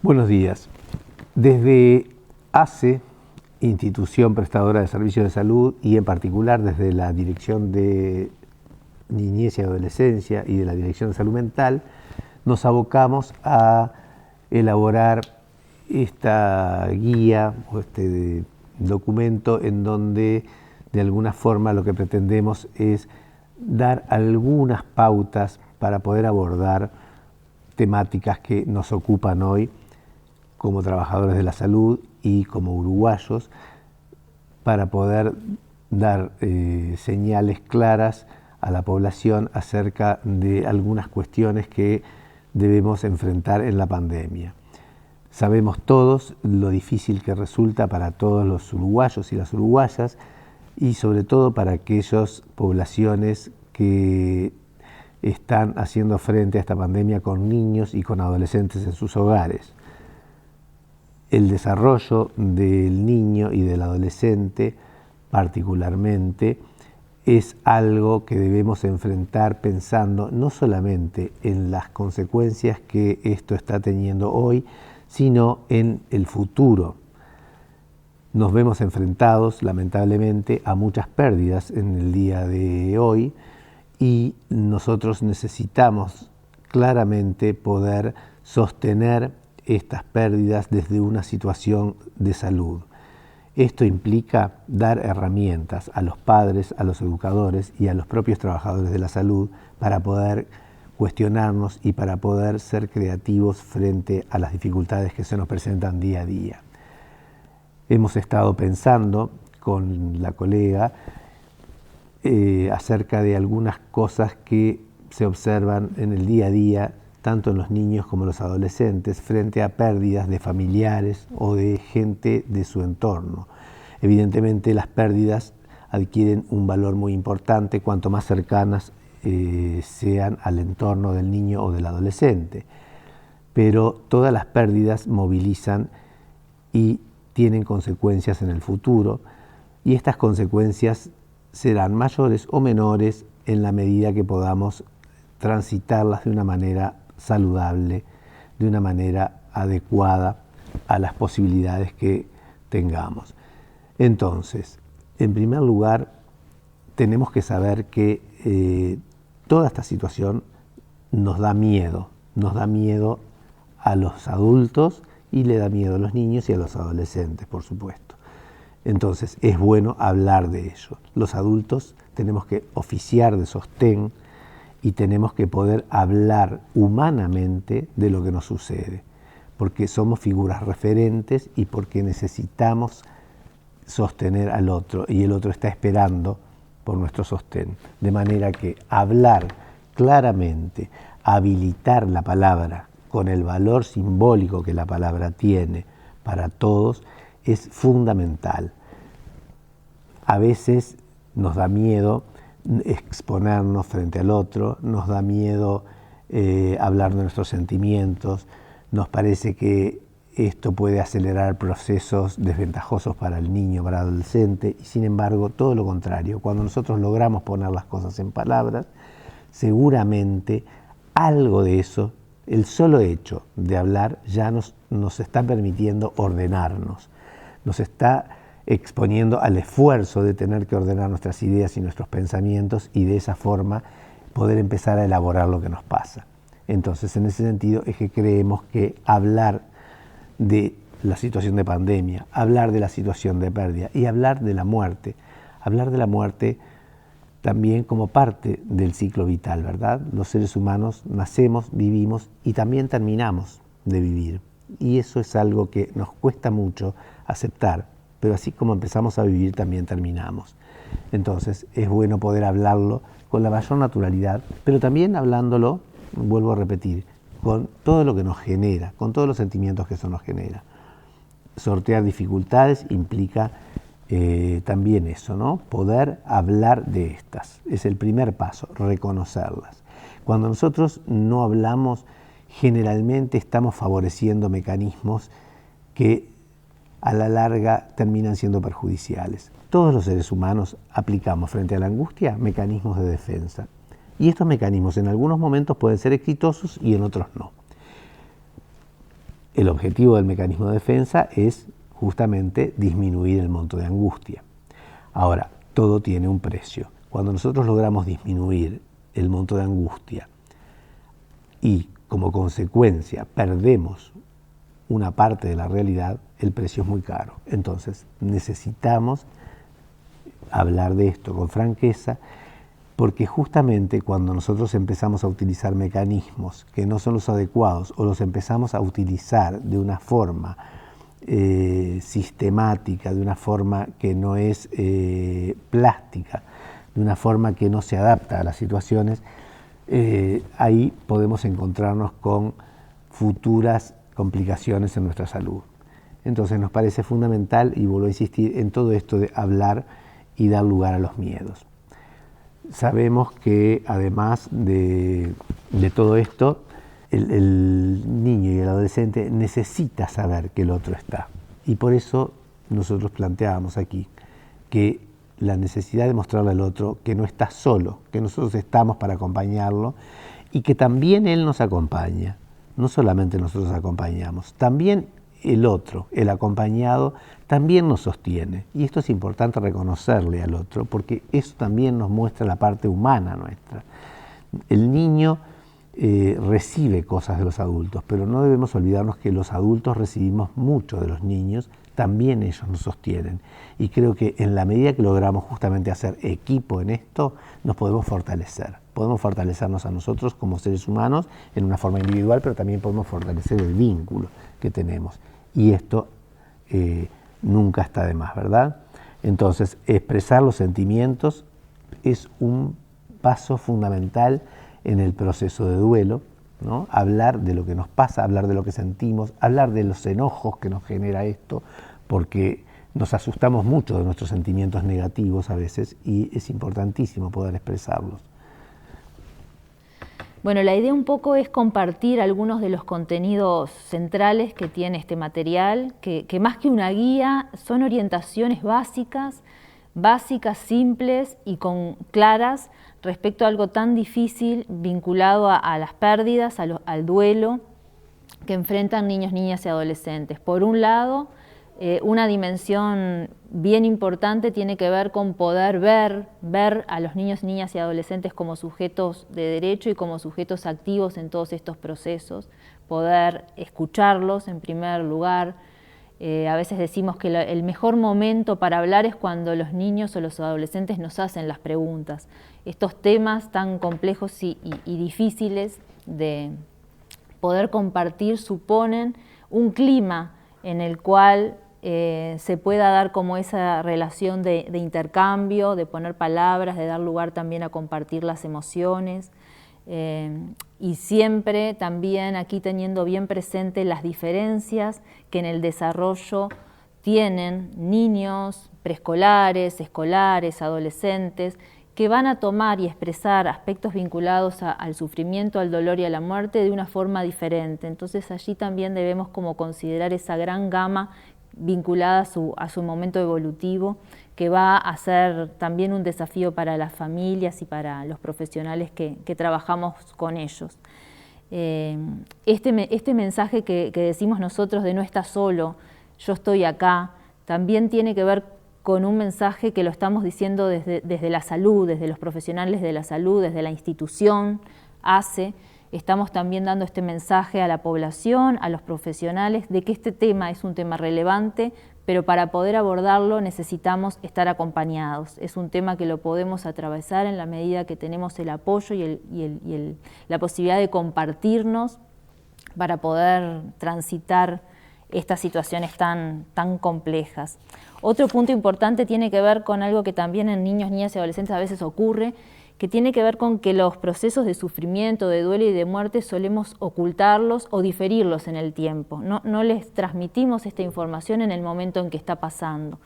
Buenos días. Desde ACE, institución prestadora de servicios de salud, y en particular desde la Dirección de Niñez y Adolescencia y de la Dirección de Salud Mental, nos abocamos a elaborar esta guía o este documento en donde de alguna forma lo que pretendemos es dar algunas pautas para poder abordar temáticas que nos ocupan hoy como trabajadores de la salud y como uruguayos, para poder dar señales claras a la población acerca de algunas cuestiones que debemos enfrentar en la pandemia. Sabemos todos lo difícil que resulta para todos los uruguayos y las uruguayas, y sobre todo para aquellas poblaciones que están haciendo frente a esta pandemia con niños y con adolescentes en sus hogares. El desarrollo del niño y del adolescente, particularmente, es algo que debemos enfrentar pensando no solamente en las consecuencias que esto está teniendo hoy, sino en el futuro. Nos vemos enfrentados, lamentablemente, a muchas pérdidas en el día de hoy, y nosotros necesitamos claramente poder sostener estas pérdidas desde una situación de salud. Esto implica dar herramientas a los padres, a los educadores y a los propios trabajadores de la salud para poder cuestionarnos y para poder ser creativos frente a las dificultades que se nos presentan día a día. Hemos estado pensando con la colega acerca de algunas cosas que se observan en el día a día, tanto en los niños como en los adolescentes, frente a pérdidas de familiares o de gente de su entorno. Evidentemente, las pérdidas adquieren un valor muy importante cuanto más cercanas sean al entorno del niño o del adolescente. Pero todas las pérdidas movilizan y tienen consecuencias en el futuro, y estas consecuencias serán mayores o menores en la medida que podamos transitarlas de una manera saludable, de una manera adecuada a las posibilidades que tengamos. Entonces, en primer lugar, tenemos que saber que toda esta situación nos da miedo a los adultos y le da miedo a los niños y a los adolescentes, por supuesto. Entonces, es bueno hablar de ello. Los adultos tenemos que oficiar de sostén y tenemos que poder hablar humanamente de lo que nos sucede, porque somos figuras referentes y porque necesitamos sostener al otro, y el otro está esperando por nuestro sostén. De manera que hablar claramente, habilitar la palabra con el valor simbólico que la palabra tiene para todos, es fundamental. A veces nos da miedo exponernos frente al otro, nos da miedo hablar de nuestros sentimientos, nos parece que esto puede acelerar procesos desventajosos para el niño, para el adolescente, y sin embargo, todo lo contrario. Cuando nosotros logramos poner las cosas en palabras, seguramente algo de eso, el solo hecho de hablar, ya nos está permitiendo ordenarnos, nos está exponiendo al esfuerzo de tener que ordenar nuestras ideas y nuestros pensamientos, y de esa forma poder empezar a elaborar lo que nos pasa. Entonces, en ese sentido es que creemos que hablar de la situación de pandemia, hablar de la situación de pérdida y hablar de la muerte también como parte del ciclo vital, ¿verdad? Los seres humanos nacemos, vivimos y también terminamos de vivir. Y eso es algo que nos cuesta mucho aceptar, pero así como empezamos a vivir, también terminamos. Entonces, es bueno poder hablarlo con la mayor naturalidad, pero también hablándolo, vuelvo a repetir, con todo lo que nos genera, con todos los sentimientos que eso nos genera. Sortear dificultades implica también eso, ¿no? Poder hablar de estas. Es el primer paso, reconocerlas. Cuando nosotros no hablamos, generalmente estamos favoreciendo mecanismos que a la larga terminan siendo perjudiciales. Todos los seres humanos aplicamos frente a la angustia mecanismos de defensa. Y estos mecanismos en algunos momentos pueden ser exitosos y en otros no. El objetivo del mecanismo de defensa es justamente disminuir el monto de angustia. Ahora, todo tiene un precio. Cuando nosotros logramos disminuir el monto de angustia y como consecuencia perdemos una parte de la realidad, el precio es muy caro. Entonces necesitamos hablar de esto con franqueza, porque justamente cuando nosotros empezamos a utilizar mecanismos que no son los adecuados o los empezamos a utilizar de una forma sistemática, de una forma que no es plástica, de una forma que no se adapta a las situaciones, ahí podemos encontrarnos con futuras complicaciones en nuestra salud. Entonces nos parece fundamental, y vuelvo a insistir, en todo esto de hablar y dar lugar a los miedos. Sabemos que además de todo esto, el niño y el adolescente necesita saber que el otro está. Y por eso nosotros planteábamos aquí que la necesidad de mostrarle al otro que no está solo, que nosotros estamos para acompañarlo y que también él nos acompaña. No solamente nosotros acompañamos, también el otro, el acompañado, también nos sostiene. Y esto es importante reconocerle al otro, porque eso también nos muestra la parte humana nuestra. El niño recibe cosas de los adultos, pero no debemos olvidarnos que los adultos recibimos mucho de los niños, también ellos nos sostienen. Y creo que en la medida que logramos justamente hacer equipo en esto, nos podemos fortalecer. Podemos fortalecernos a nosotros como seres humanos en una forma individual, pero también podemos fortalecer el vínculo que tenemos. Y esto nunca está de más, ¿verdad? Entonces, expresar los sentimientos es un paso fundamental en el proceso de duelo, ¿no? Hablar de lo que nos pasa, hablar de lo que sentimos, hablar de los enojos que nos genera esto, porque nos asustamos mucho de nuestros sentimientos negativos a veces y es importantísimo poder expresarlos. Bueno, la idea un poco es compartir algunos de los contenidos centrales que tiene este material, que más que una guía son orientaciones básicas, simples y claras respecto a algo tan difícil vinculado a las pérdidas, al duelo que enfrentan niños, niñas y adolescentes. Por un lado, una dimensión bien importante tiene que ver con poder ver a los niños, niñas y adolescentes como sujetos de derecho y como sujetos activos en todos estos procesos, poder escucharlos en primer lugar. A veces decimos que el mejor momento para hablar es cuando los niños o los adolescentes nos hacen las preguntas. Estos temas tan complejos y difíciles de poder compartir suponen un clima en el cual se pueda dar como esa relación de intercambio, de poner palabras, de dar lugar también a compartir las emociones. Y siempre también aquí teniendo bien presente las diferencias que en el desarrollo tienen niños, preescolares, escolares, adolescentes, que van a tomar y expresar aspectos vinculados al sufrimiento, al dolor y a la muerte de una forma diferente. Entonces allí también debemos como considerar esa gran gama vinculada a su momento evolutivo, que va a ser también un desafío para las familias y para los profesionales que trabajamos con ellos. Este mensaje que decimos nosotros de no estás solo, yo estoy acá, también tiene que ver con un mensaje que lo estamos diciendo desde la salud, desde los profesionales de la salud, desde la institución ACE. Estamos también dando este mensaje a la población, a los profesionales, de que este tema es un tema relevante, pero para poder abordarlo necesitamos estar acompañados. Es un tema que lo podemos atravesar en la medida que tenemos el apoyo y la posibilidad de compartirnos para poder transitar estas situaciones tan complejas. Otro punto importante tiene que ver con algo que también en niños, niñas y adolescentes a veces ocurre, que tiene que ver con que los procesos de sufrimiento, de duelo y de muerte solemos ocultarlos o diferirlos en el tiempo. No les transmitimos esta información en el momento en que está pasando.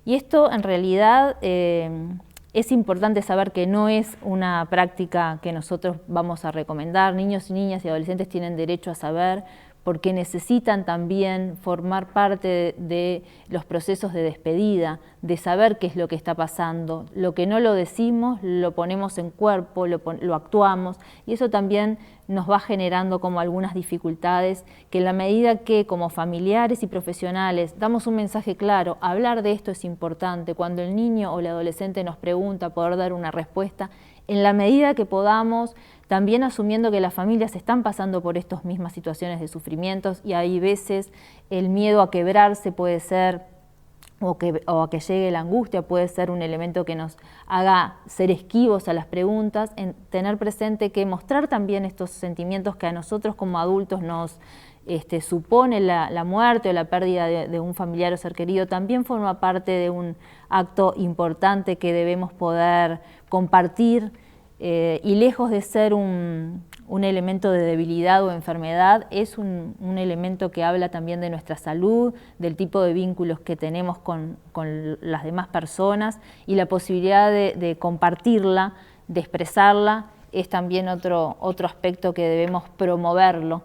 Y esto en realidad es importante saber que no es una práctica que nosotros vamos a recomendar. Niños, niñas y adolescentes tienen derecho a saber, porque necesitan también formar parte de los procesos de despedida, de saber qué es lo que está pasando. Lo que no lo decimos, lo ponemos en cuerpo, lo actuamos, y eso también nos va generando como algunas dificultades, que en la medida que como familiares y profesionales damos un mensaje claro, hablar de esto es importante, cuando el niño o el adolescente nos pregunta, poder dar una respuesta, en la medida que podamos, también asumiendo que las familias están pasando por estas mismas situaciones de sufrimientos, y hay veces el miedo a quebrarse puede ser, o a que llegue la angustia, puede ser un elemento que nos haga ser esquivos a las preguntas, en tener presente que mostrar también estos sentimientos que a nosotros como adultos nos supone la muerte o la pérdida de un familiar o ser querido, también forma parte de un acto importante que debemos poder compartir, y lejos de ser un elemento de debilidad o enfermedad, es un elemento que habla también de nuestra salud, del tipo de vínculos que tenemos con las demás personas, y la posibilidad de compartirla, de expresarla, es también otro aspecto que debemos promoverlo.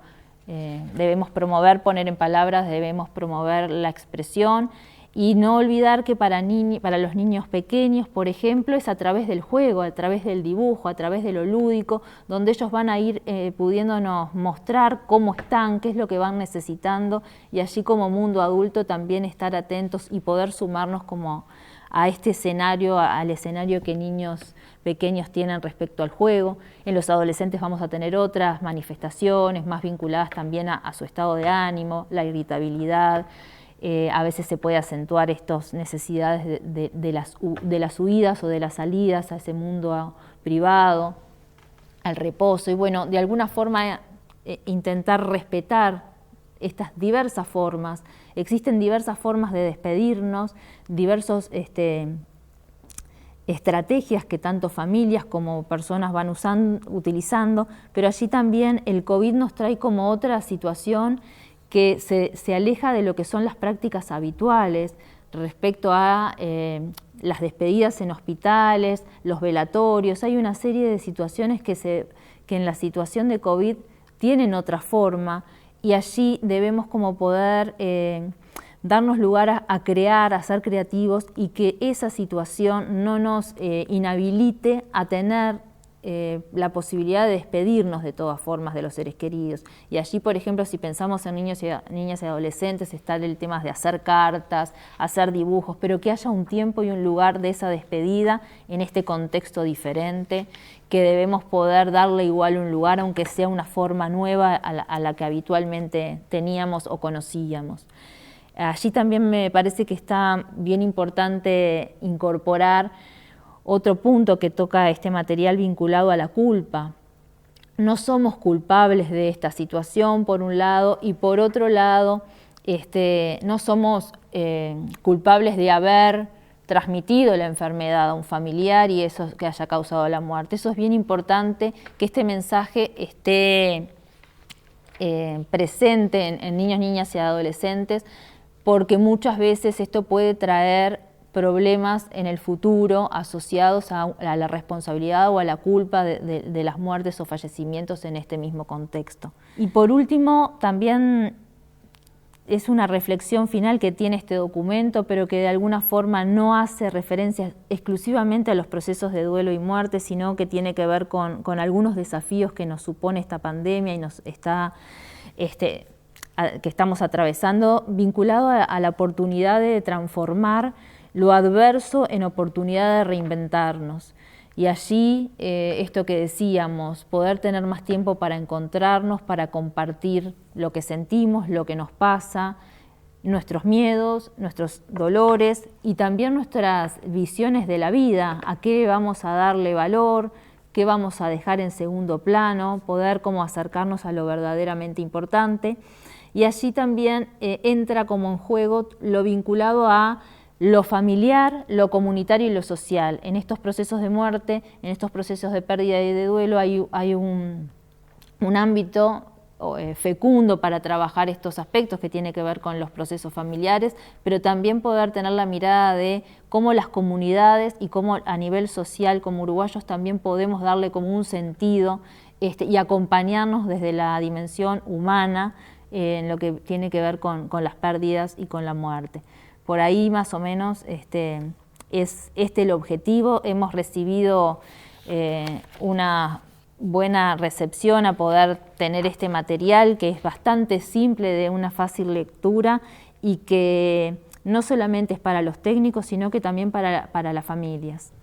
Debemos promover, poner en palabras, debemos promover la expresión, y no olvidar que para los niños pequeños, por ejemplo, es a través del juego, a través del dibujo, a través de lo lúdico, donde ellos van a ir pudiéndonos mostrar cómo están, qué es lo que van necesitando, y allí como mundo adulto también estar atentos y poder sumarnos como a este escenario, al escenario que niños pequeños tienen respecto al juego. En los adolescentes vamos a tener otras manifestaciones más vinculadas también a su estado de ánimo, la irritabilidad. A veces se puede acentuar estas necesidades de las huidas o de las salidas a ese mundo privado, al reposo, y bueno, de alguna forma intentar respetar estas diversas formas. Existen diversas formas de despedirnos, diversas estrategias que tanto familias como personas van utilizando, pero allí también el COVID nos trae como otra situación que se aleja de lo que son las prácticas habituales respecto a las despedidas en hospitales, los velatorios. Hay una serie de situaciones que en la situación de COVID tienen otra forma, y allí debemos como poder darnos lugar a crear, a ser creativos, y que esa situación no nos inhabilite a tener la posibilidad de despedirnos de todas formas de los seres queridos. Y allí, por ejemplo, si pensamos en niños y niñas y adolescentes, está el tema de hacer cartas, hacer dibujos, pero que haya un tiempo y un lugar de esa despedida en este contexto diferente, que debemos poder darle igual un lugar, aunque sea una forma nueva a la que habitualmente teníamos o conocíamos. Allí también me parece que está bien importante incorporar otro punto que toca este material vinculado a la culpa. No somos culpables de esta situación, por un lado, y por otro lado, no somos culpables de haber transmitido la enfermedad a un familiar y eso que haya causado la muerte. Eso es bien importante, que este mensaje esté presente en niños, niñas y adolescentes, porque muchas veces esto puede traer problemas en el futuro asociados a la responsabilidad o a la culpa de las muertes o fallecimientos en este mismo contexto. Y por último, también es una reflexión final que tiene este documento, pero que de alguna forma no hace referencia exclusivamente a los procesos de duelo y muerte, sino que tiene que ver con algunos desafíos que nos supone esta pandemia y nos está que estamos atravesando, vinculado a la oportunidad de transformar lo adverso en oportunidad de reinventarnos. Y allí, esto que decíamos, poder tener más tiempo para encontrarnos, para compartir lo que sentimos, lo que nos pasa, nuestros miedos, nuestros dolores y también nuestras visiones de la vida, a qué vamos a darle valor, qué vamos a dejar en segundo plano, poder como acercarnos a lo verdaderamente importante. Y allí también entra como en juego lo vinculado a lo familiar, lo comunitario y lo social. En estos procesos de muerte, en estos procesos de pérdida y de duelo hay un ámbito fecundo para trabajar estos aspectos que tiene que ver con los procesos familiares, pero también poder tener la mirada de cómo las comunidades y cómo a nivel social como uruguayos también podemos darle como un sentido y acompañarnos desde la dimensión humana en lo que tiene que ver con las pérdidas y con la muerte. Por ahí más o menos es el objetivo. Hemos recibido una buena recepción a poder tener este material, que es bastante simple, de una fácil lectura, y que no solamente es para los técnicos, sino que también para las familias.